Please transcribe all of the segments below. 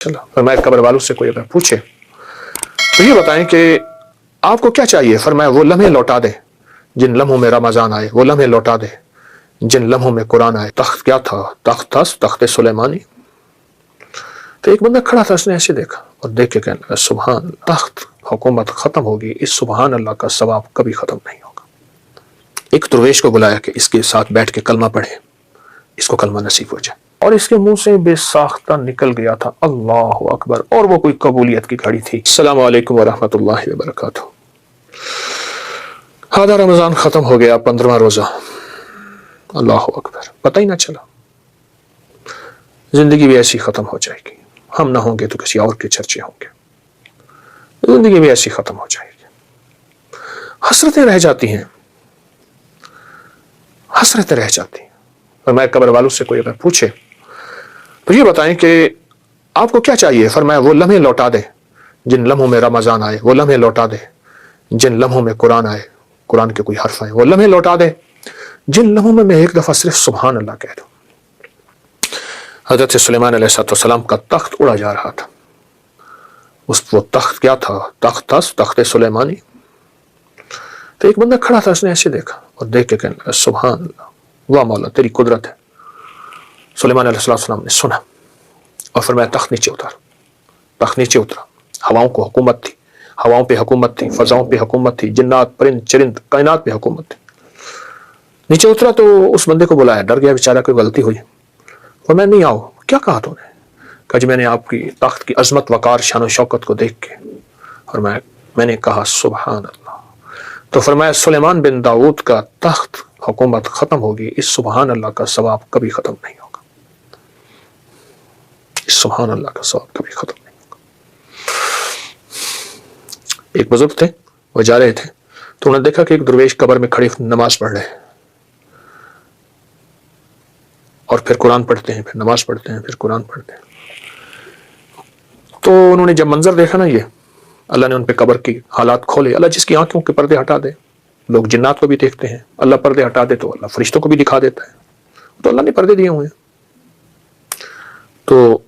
چلا فرمایا قبر والوں سے کوئی اگر پوچھے تو یہ بتائیں کہ آپ کو کیا چاہیے؟ فرمایا وہ لمحے لوٹا دے جن لمحوں میں رمضان آئے، وہ لمحے لوٹا دے جن لمحوں میں قرآن آئے۔ تخت کیا تھا؟ تخت تھا تخت سلیمانی۔ تو ایک بندہ کھڑا تھا، اس نے ایسے دیکھا اور دیکھ کے کہنے لگا سبحان اللہ، تخت حکومت ختم ہوگی، اس سبحان اللہ کا ثواب کبھی ختم نہیں ہوگا۔ ایک درویش کو بلایا کہ اس کے ساتھ بیٹھ کے کلمہ پڑھے، اس کو کلمہ نصیب ہو جائے، اور اس کے منہ سے بے ساختہ نکل گیا تھا اللہ اکبر، اور وہ کوئی قبولیت کی گھڑی تھی۔ السلام علیکم ورحمۃ اللہ وبرکاتہ۔ آدھا رمضان ختم ہو گیا، 15واں روزہ، اللہ اکبر، پتہ ہی نہ چلا۔ زندگی بھی ایسی ختم ہو جائے گی، ہم نہ ہوں گے تو کسی اور کے چرچے ہوں گے، زندگی بھی ایسی ختم ہو جائے گی۔ حسرتیں رہ جاتی ہیں، حسرتیں رہ جاتی ہیں۔ فرمایا قبر والوں سے کوئی اگر پوچھے تو یہ بتائیں کہ آپ کو کیا چاہیے؟ فرمایا وہ لمحے لوٹا دے جن لمحوں میں رمضان آئے، وہ لمحے لوٹا دے جن لمحوں میں قرآن آئے، قرآن کے کوئی حرف آئے، وہ لمحے لوٹا دے جن لمحوں میں ایک دفعہ صرف سبحان اللہ کہہ دوں۔ حضرت سلیمان علیہ السلام کا تخت اڑا جا رہا تھا، وہ تخت کیا تھا؟ تخت تھا تخت سلیمانی۔ تو ایک بندہ کھڑا تھا، اس نے ایسے دیکھا اور دیکھ کے کہنے لگا سبحان اللہ، واہ مولا تیری قدرت ہے۔ سلیمان علیہ السلام نے سنا اور فرمایا تخت نیچے اتار۔ تخت نیچے اترا، ہواؤں کو حکومت تھی، ہواؤں پہ حکومت تھی، فضاؤں پہ حکومت تھی، جنات پرند چرند کائنات پہ حکومت تھی۔ نیچے اترا تو اس بندے کو بلایا، ڈر گیا بیچارہ، کوئی غلطی ہوئی۔ فرمایا نہیں آؤ۔ کیا کہا تو نے؟ کہ جی میں نے آپ کی تخت کی عظمت وقار شان و شوکت کو دیکھ کے، اور میں نے کہا سبحان اللہ۔ تو فرمایا سلیمان بن داؤد کا تخت حکومت ختم ہوگی، اس سبحان اللہ کا ثواب کبھی ختم نہیں ہوگا، اس سبحان اللہ کا ثواب کبھی ختم نہیں ہوگا۔ ایک بزرگ تھے، وہ جا رہے تھے تو انہوں نے دیکھا کہ ایک درویش قبر میں کھڑے نماز پڑھ رہے ہیں، اور پھر قرآن پڑھتے ہیں، پھر نماز پڑھتے ہیں، پھر قرآن پڑھتے ہیں۔ تو انہوں نے جب منظر دیکھا نا، یہ اللہ نے ان پہ قبر کی حالات کھولے۔ اللہ جس کی آنکھوں کے پردے ہٹا دے، لوگ جنات کو بھی دیکھتے ہیں، اللہ پردے ہٹا دے تو اللہ فرشتوں کو بھی دکھا دیتا ہے، تو اللہ نے پردے دیے ہوئے ہیں۔ تو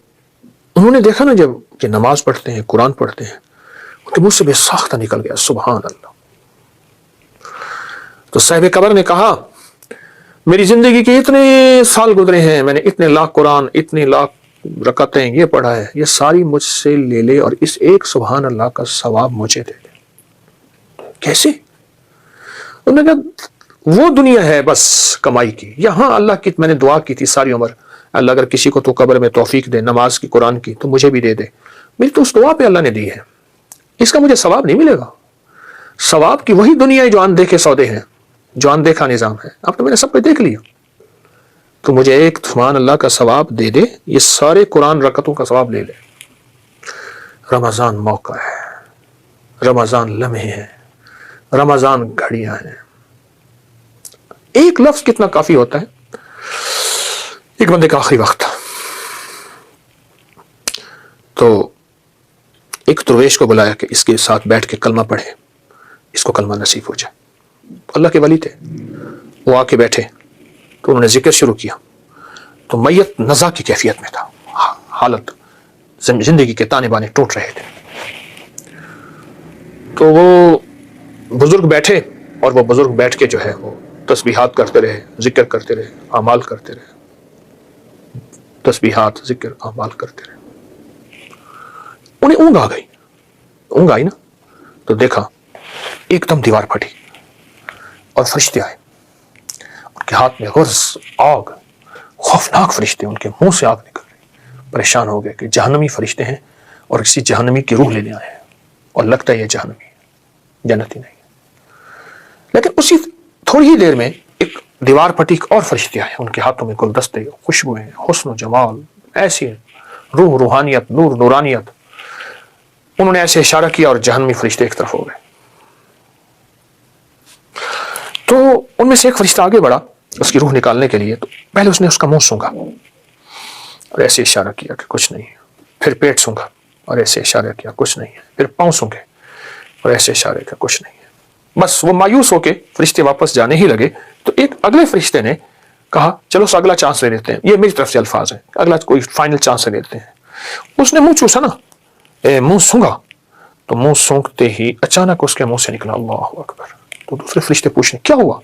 انہوں نے دیکھا نا جب کہ نماز پڑھتے ہیں، قرآن پڑھتے ہیں، ان کے منہ سے بے ساختہ نکل گیا سبحان اللہ۔ تو صاحب قبر نے کہا میری زندگی کے اتنے سال گزرے ہیں، میں نے اتنے لاکھ قرآن، اتنے لاکھ رکعتیں یہ پڑھا ہے، یہ ساری مجھ سے لے لے اور اس ایک سبحان اللہ کا ثواب مجھے دے دے۔ کیسے؟ انہوں نے کہا وہ دنیا ہے بس کمائی کی، یہاں اللہ کی میں نے دعا کی تھی ساری عمر، اللہ اگر کسی کو تو قبر میں توفیق دے نماز کی قرآن کی تو مجھے بھی دے دے، میری تو اس دعا پہ اللہ نے دی ہے، اس کا مجھے ثواب نہیں ملے گا۔ ثواب کی وہی دنیا ہے جو اندیکھے سودے ہیں، جو اندیکھا نظام ہے، اب تو میں نے سب کو دیکھ لیا، تو مجھے ایک سبحان اللہ کا ثواب دے دے، یہ سارے قرآن رکعتوں کا ثواب لے لے۔ رمضان موقع ہے، رمضان لمحے ہیں، رمضان گھڑیاں ہیں۔ ایک لفظ کتنا کافی ہوتا ہے۔ ایک بندے کا آخری وقت تھا، تو ایک درویش کو بلایا کہ اس کے ساتھ بیٹھ کے کلمہ پڑھے، اس کو کلمہ نصیب ہو جائے۔ اللہ کے ولی تھے، وہ آ کے بیٹھے تو انہوں نے ذکر شروع کیا، تو میت نزا کی کیفیت میں تھا، حالت زندگی کے تانے بانے ٹوٹ رہے تھے۔ تو وہ بزرگ بیٹھے، اور وہ بزرگ بیٹھ کے جو ہے وہ تسبیحات کرتے رہے، ذکر کرتے رہے، اعمال کرتے رہے، تسبیحات ذکر اعمال کرتے رہے۔ انہیں اونگ آ گئی، اونگ آئی نا تو دیکھا ایک دم دیوار پھٹی اور فرشتے آئے، ان کے ہاتھ میں غرض آگ، خوفناک فرشتے، ان کے منہ سے آگ نکل رہی۔ پریشان ہو گئے کہ جہنمی فرشتے ہیں اور کسی جہنمی کی روح لینے آئے ہیں، اور لگتا ہے یہ جہنمی ہے، جنتی نہیں ہے۔ لیکن اسی تھوڑی ہی دیر میں ایک دیوار پھٹی اور فرشتے آئے، ان کے ہاتھوں میں گلدستے، خوشبوئیں، حسن و جمال، ایسی روح، روحانیت، نور، نورانیت۔ انہوں نے ایسے اشارہ کیا اور جہنمی فرشتے ایک طرف ہو گئے۔ تو ان میں سے ایک فرشتہ آگے بڑھا اس کی روح نکالنے کے لیے، تو پہلے اس نے اس کا منہ سونگا اور ایسے اشارہ کیا کہ کچھ نہیں ہے، پھر پیٹ سونگا اور ایسے اشارہ کیا کچھ نہیں ہے، پھر پاؤں سونگے اور ایسے اشارے کیا کچھ نہیں ہے۔ بس وہ مایوس ہو کے فرشتے واپس جانے ہی لگے تو ایک اگلے فرشتے نے کہا چلو اگلا چانس لے لیتے ہیں، یہ میری طرف سے الفاظ ہیں، اگلا کوئی فائنل چانس لے لیتے ہیں۔ उसने मुंह चूसा ना, मुंह सूंघा, तो मुंह सूंघते ही अचानक उसके मुंह से निकला अल्लाह अकबर। तो दूसरे फरिश्ते पूछने क्या हुआ?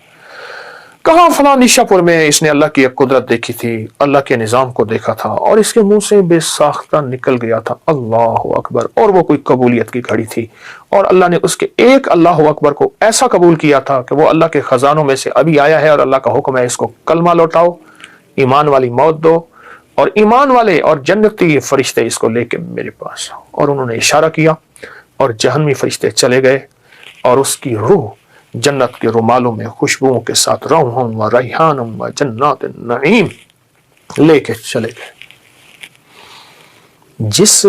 कहा फलां निशापुर में इसने अल्लाह की एक कुदरत देखी थी, अल्लाह के निजाम को देखा था और इसके मुंह से बेसाख्ता निकल गया था अल्लाह अकबर, और वो कोई कबूलियत की घड़ी थी और अल्लाह ने उसके एक अल्लाह अकबर को ऐसा कबूल किया था कि वो अल्लाह के खजानों में से अभी आया है और अल्लाह का हुक्म है इसको कलमा लौटाओ, ईमान वाली मौत दो, और ईमान वाले और जन्नती फरिश्ते इसको लेके मेरे पास आओ। और उन्होंने इशारा किया और जहन्नमी फरिश्ते चले गए और उसकी रूह जन्नत के रुमालों में खुशबुओं के साथ रौहन व रैहान व जन्नत नईम लेके चले गए। जिस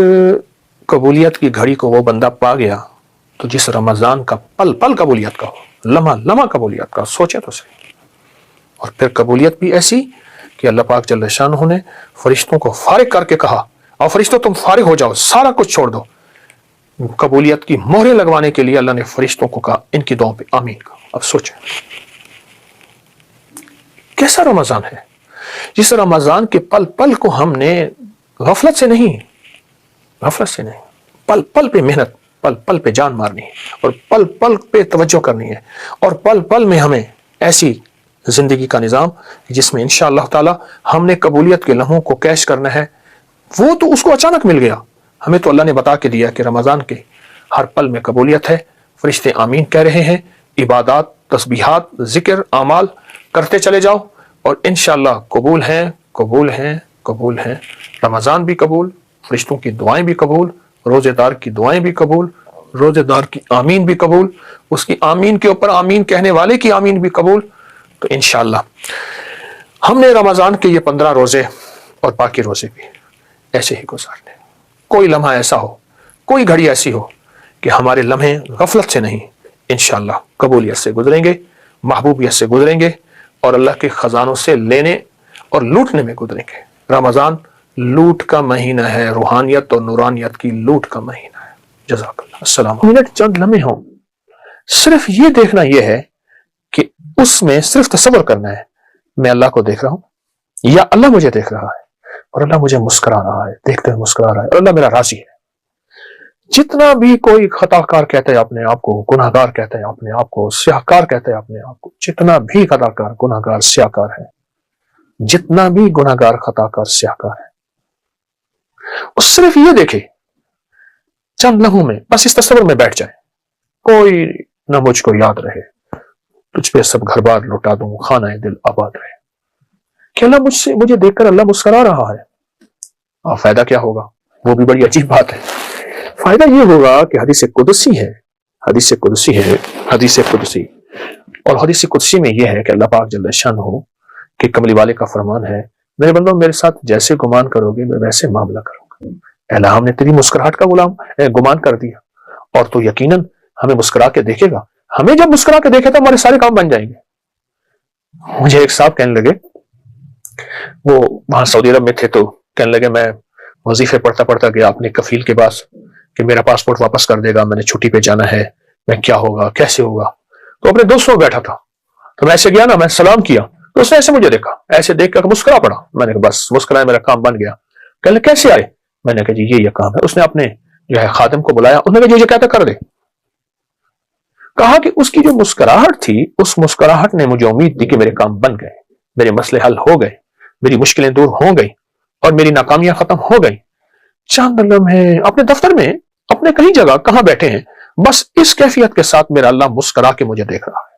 कबूलियत की घड़ी को वो बंदा पा गया, तो जिस रमजान का पल पल कबूलियत का हो, लम्हा लम्हा कबूलियत का, सोचे तो सही। और फिर कबूलियत भी ऐसी कि अल्लाह पाक जल्ल शानहू ने फरिश्तों को फारिग करके कहा, और फरिश्तों तुम फारिग हो जाओ, सारा कुछ छोड़ दो। कबूलियत की मोहरें लगवाने के लिए अल्लाह ने फरिश्तों को कहा इनकी दुआओं पे आमीन कहा। अब सोचें कैसा रमजान है, जिस रमजान के पल पल को हमने गफलत से नहीं, पल पल पे मेहनत, पल पल पे जान मारनी है और पल पल पे तवज्जो करनी है, और पल पल में हमें ऐसी जिंदगी का निजाम जिसमें इंशाअल्लाह ताला हमने कबूलियत के लम्हों को कैश करना है। वो तो उसको अचानक मिल गया, हमें तो अल्लाह ने बता के दिया कि रमजान के हर पल में कबूलियत है। फरिश्ते आमीन कह रहे हैं, इबादत, तस्बीहात, जिक्र, आमाल करते चले जाओ और इंशाअल्लाह कबूल हैं, कबूल हैं, कबूल हैं। रमजान भी कबूल, फरिश्तों की दुआएं भी कबूल, रोजेदार की दुआएं भी कबूल, रोजेदार की आमीन भी कबूल, उसकी आमीन के ऊपर आमीन कहने वाले की आमीन भी कबूल। तो इंशाअल्लाह हमने रमजान के ये 15 रोजे और बाकी रोजे भी ऐसे ही गुजारने। कोई लम्हा ऐसा हो, कोई घड़ी ऐसी हो कि हमारे लम्हे गफलत से नहीं, इंशाअल्लाह कबूलियत से गुजरेंगे, महबूबियत से गुजरेंगे और अल्लाह के खजानों से लेने और लूटने में गुजरेंगे। रमजान लूट का महीना है, रूहानियत और नूरानियत की लूट का महीना है। जज़ाकल्लाह। अस्सलाम। मिनट चंद लम्हे हों, सिर्फ ये देखना यह है कि उसमें सिर्फ तसव्वुर करना है मैं अल्लाह को देख रहा हूं या अल्लाह मुझे देख रहा है और अल्लाह मुझे मुस्कुरा रहा है, देखते हुए मुस्कुरा रहा है और अल्लाह मेरा राजी है। जितना भी कोई खताकार कहता है अपने आप को, गुनाहगार कहता है अपने आप को, स्याहकार कहता है अपने आप को, जितना भी खताकार, गुनाहगार, स्याहकार है, जितना भी गुनाहगार, खताकार, स्याहकार है, वो सिर्फ ये देखे चंद लम्हों में, बस इस तस्वीर में बैठ जाए, कोई न मुझको याद रहे, तुझ पे सब घर बार लुटा दूं, खाना है दिल आबाद रहे। कि अल्लाह मुझे देखकर अल्लाह मुस्कुरा रहा है। और फायदा क्या होगा? वो भी बड़ी अजीब बात है। फायदा ये होगा कि हदीस कुदसी है, हदीस कुदसी है, हदीस कुदसी, और हदीस कुदसी में यह है कि अल्लाह पाक जल्ल शानहू कि कमली वाले का फरमान है, मेरे बंदों मेरे साथ जैसे गुमान करोगे मैं वैसे मामला करूंगा। अल्लाह हमने तेरी मुस्कुराहट का गुमान कर दिया और तू यकीनन हमें मुस्कुरा के देखेगा। हमें जब मुस्कुरा के देखे तो हमारे सारे काम बन जाएंगे। मुझे एक साहब कहने लगे, वो वहां सऊदी अरब में थे, तो कहने लगे मैं वजीफे पढ़ता पढ़ता गया अपने कफील के पास कि मेरा पासपोर्ट वापस कर देगा, मैंने छुट्टी पे जाना है, मैं क्या होगा, कैसे होगा। तो अपने दोस्तों में बैठा था, तो मैं ऐसे गया ना, मैं सलाम किया तो उसने ऐसे मुझे देखा, ऐसे देख कर मुस्कुरा पड़ा। मैंने कहा बस मुस्कुराया, मेरा काम बन गया। कहने कैसे आए? मैंने कहा जी ये काम है। उसने अपने जो है खादिम को बुलाया, उन्होंने जो कहता कर दे। कहा कि उसकी जो मुस्कुराहट थी, उस मुस्कुराहट ने मुझे उम्मीद दी कि मेरे काम बन गए, मेरे मसले हल हो गए, मेरी मुश्किलें दूर हो गई और मेरी नाकामियां खत्म हो गई। चंद लम्हे अपने दफ्तर में, अपने कहीं जगह कहां बैठे हैं, बस इस कैफियत के साथ मेरा अल्लाह मुस्कुरा के मुझे देख रहा है।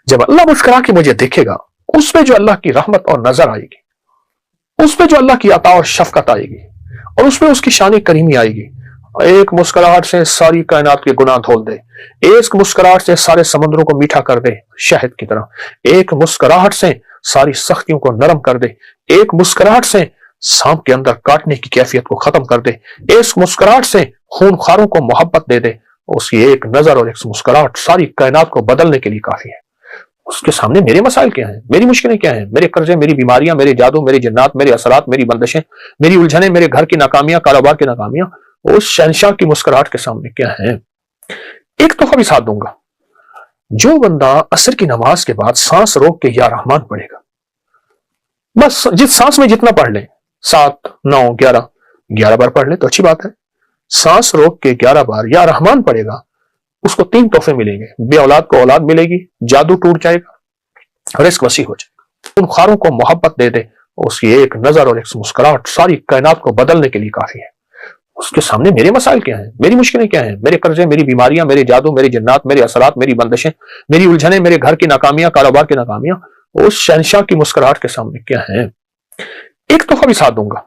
जब अल्लाह मुस्कुरा के मुझे देखेगा, उसमें जो अल्लाह की रहमत और नजर आएगी, उसमें जो अल्लाह की अता और शफकत आएगी और उसमें उसकी शानी करीमी आएगी। एक मुस्कुराहट से सारी कायनात के गुनाह धोल दे, एक मुस्कुराहट से सारे समुद्रों को मीठा कर दे शहद की तरह, एक मुस्कुराहट से सारी सख्तियों को नरम कर दे, एक मुस्कुराहट से सांप के अंदर काटने की कैफियत को खत्म कर दे, एक मुस्कुराहट से खूनखारों को मोहब्बत दे दे। उसकी एक नजर और एक मुस्कुराहट सारी कायनात को बदलने के लिए काफी है। उसके सामने मेरे मसाइल क्या हैं, मेरी मुश्किलें क्या हैं, मेरे कर्जे, मेरी बीमारियां, मेरे जादू, मेरी जिन्नात, मेरे असरात, मेरी बंदिशें, मेरी उलझने, मेरे घर की नाकामियां, कारोबार की नाकामियां, उस शहनशाह की मुस्कुराहट के सामने क्या है। एक तोहफा भी साथ दूंगा, जो बंदा असर की नमाज के बाद सांस रोक के या रहमान पढ़ेगा, बस जिस सांस में जितना पढ़ ले, 7, 9, 11, 11 बार पढ़ ले तो अच्छी बात है। सांस रोक के 11 बार या रहमान पढ़ेगा, उसको 3 तोहफे मिलेंगे। बे औलाद को औलाद मिलेगी, जादू टूट जाएगा, रिस्क वसी हो जाएगा। उन खारों को मोहब्बत दे दे, उसकी एक नजर और एक मुस्कुराहट सारी कायनात को बदलने के लिए काफी है। उसके सामने मेरे मसाइल क्या हैं, मेरी मुश्किलें क्या हैं, मेरे कर्जे, मेरी बीमारियां, मेरे जादू, मेरी जन्नात, मेरे असरात, मेरी बंदिशें, मेरी उलझने, मेरे घर की नाकामियां, कारोबार की नाकामियां, उस शहंशाह की मुस्कुराहट के सामने क्या है। एक तोहफा भी साथ दूंगा,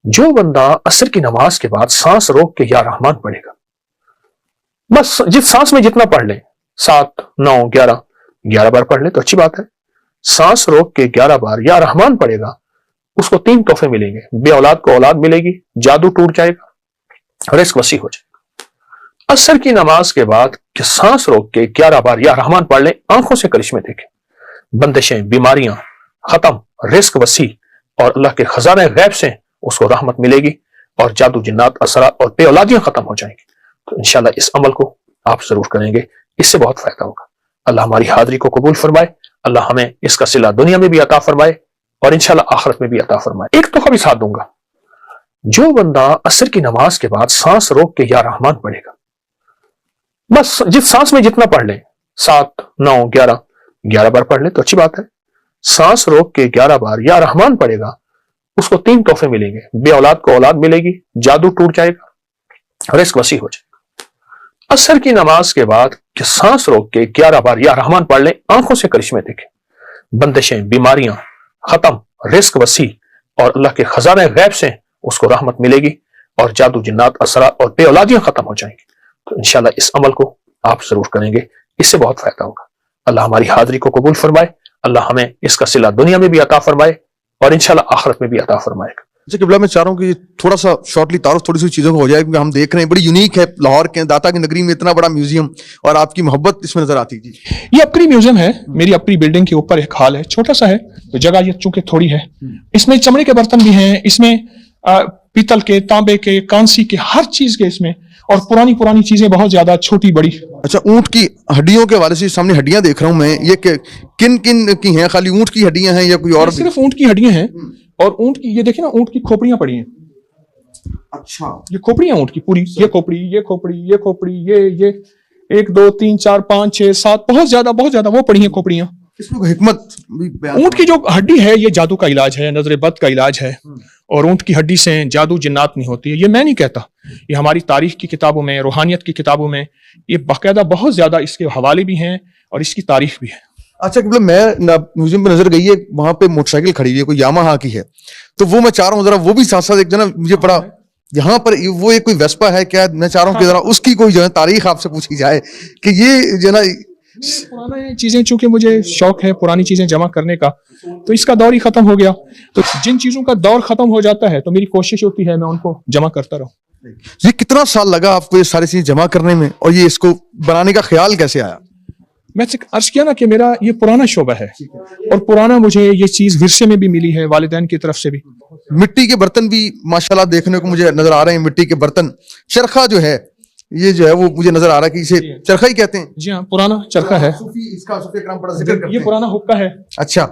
जो बंदा असर की नमाज के बाद सांस रोक के या रहमान पढ़ेगा, बस जिस सांस में जितना पढ़ ले, 7, 9, 11 बार पढ़ ले तो अच्छी बात है। सांस रोक के 11 बार या रहमान पढ़ेगा, उसको 3 तोहफे मिलेंगे। बे औलाद को औलाद मिलेगी, जादू टूट जाएगा, रिस्क वसी हो जाएगा। असर की नमाज के बाद कि सांस रोक के 11 बार या रहमान पढ़ ले, आंखों से करिश्मे देखे, बंदिशें, बीमारियां खत्म, रिस्क वसी, और अल्लाह के खजाने गैब से उसको रहमत मिलेगी और जादू, जिन्नात, असरात और बे औलादियां खत्म हो जाएंगी। तो इंशाल्लाह इस अमल को आप जरूर करेंगे, इससे बहुत फायदा होगा। अल्लाह हमारी हाजिरी को कबूल फरमाए, अल्लाह हमें इसका सिला दुनिया में भी अता फरमाए और इंशाल्लाह आखिरत में भी अता फरमाए। एक तोहफा भी साथ दूंगा, जो बंदा असर की नमाज के बाद सांस रोक के या रहमान पढ़ेगा, बस जिस सांस में जितना पढ़ ले, 7, 9, 11 बार पढ़ ले तो अच्छी बात है। सांस रोक के 11 बार या रहमान पढ़ेगा, उसको 3 तोहफे मिलेंगे। बे औलाद को औलाद मिलेगी, जादू टूट जाएगा, रिस्क वसी हो जाएगा। असर की नमाज के बाद कि सांस रोक के 11 बार या रहमान पढ़ ले, आंखों से करिश्मे देखे, बंदिशें, बीमारियां खत्म, रिस्क वसी, और अल्लाह के खजाने गैब से उसको रहमत मिलेगी और जादू, जिन्नात, असरात और बे औलादियां खत्म हो जाएंगी। तो इंशाल्लाह इस अमल को आप जरूर करेंगे, इससे बहुत फायदा होगा। अल्लाह हमारी हाजिरी को कबूल फरमाए, अल्लाह हमें इसका सिला दुनिया में भी अता फरमाए और इंशाल्लाह आखिरत में भी अता फरमाएगा। अच्छा किबला, मैं चाह रहा हूँ कि थोड़ा सा शॉर्टली तारुफ थोड़ी सी चीज़ों को हो जाए, क्योंकि हम देख रहे हैं बड़ी यूनिक है लाहौर के दाता की नगरी में इतना बड़ा म्यूजियम, और आपकी मोहब्बत इसमें नजर आती जी। ये अपनी म्यूजियम है, मेरी अपनी बिल्डिंग के ऊपर एक हॉल है, छोटा सा है, तो जगह ये चूंकि थोड़ी है। इसमें चमड़े के बर्तन भी हैं, इसमें पीतल के, तांबे के, कांसी के, हर चीज के इसमें, और पुरानी पुरानी चीजें बहुत ज्यादा, छोटी बड़ी। अच्छा, ऊंट की हड्डियों के हवाले से सामने हड्डियां देख रहा हूं मैं, ये किन किन की हैं? खाली ऊंट की हड्डियां हैं या कोई और? सिर्फ ऊंट की हड्डियां हैं, और ऊंट की ये देखिए ना, ऊंट की खोपड़ियां पड़ी हैं। अच्छा, ये खोपड़ियां ऊंट की पूरी, ये खोपड़ी, ये खोपड़ी, ये खोपड़ी, ये 1, 2, 3, 4, 5, 6, 7, बहुत ज्यादा वो पड़ी हैं खोपड़ियां। इसमें कोई हिकमत भी बयान? ऊंट की जो हड्डी है ये जादू का इलाज है, नजर बद का इलाज है, और ऊंट की हड्डी से जादू, जिन्नात नहीं होती है। ये मैं नहीं कहता, ये हमारी तारीख की किताबों में, रूहानियत की किताबों में ये बाकायदा बहुत ज्यादा इसके हवाले भी हैं और इसकी तारीख भी है। अच्छा मतलब मैं म्यूजियम पे नजर गई है, वहां पे मोटरसाइकिल खड़ी हुई है, कोई यामाहा की है, तो वो मैं चाह रहा हूँ जरा वो भी साथ साथ एक जना मुझे पड़ा यहाँ पर, वो एक कोई वेस्पा है क्या? मैं चाह रहा हूँ कि जरा उसकी कोई जो है तारीख आपसे पूछी जाए कि ये जो ना पुरानी चीजें, चूंकि मुझे शौक है पुरानी चीजें जमा करने का, तो इसका दौर ही खत्म हो गया। तो जिन चीजों का दौर खत्म हो जाता है तो मेरी कोशिश होती है मैं उनको जमा करता रहूं। ये कितना साल लगा आपको ये सारी चीजें जमा करने में, और ये इसको बनाने का ख्याल कैसे आया? मैं अर्ज किया ना कि मेरा ये पुराना शोबा है, और पुराना मुझे ये चीज विरसे में भी मिली है, वालिदैन की तरफ से भी। मिट्टी के बर्तन भी माशाल्लाह देखने को मुझे नजर आ रहे हैं, मिट्टी के बर्तन। चरखा जो है ये जो है वो मुझे नजर आ रहा है कि इसे चरखा ही कहते हैं। जी हाँ, पुराना चरखा है। इसका सूफी इकराम बड़ा जिक्र करते ये हैं। पुराना हुक्का है। अच्छा,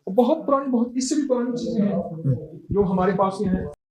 बहुत पुरानी, बहुत इससे भी पुरानी चीजें हैं जो हमारे पास ये हैं।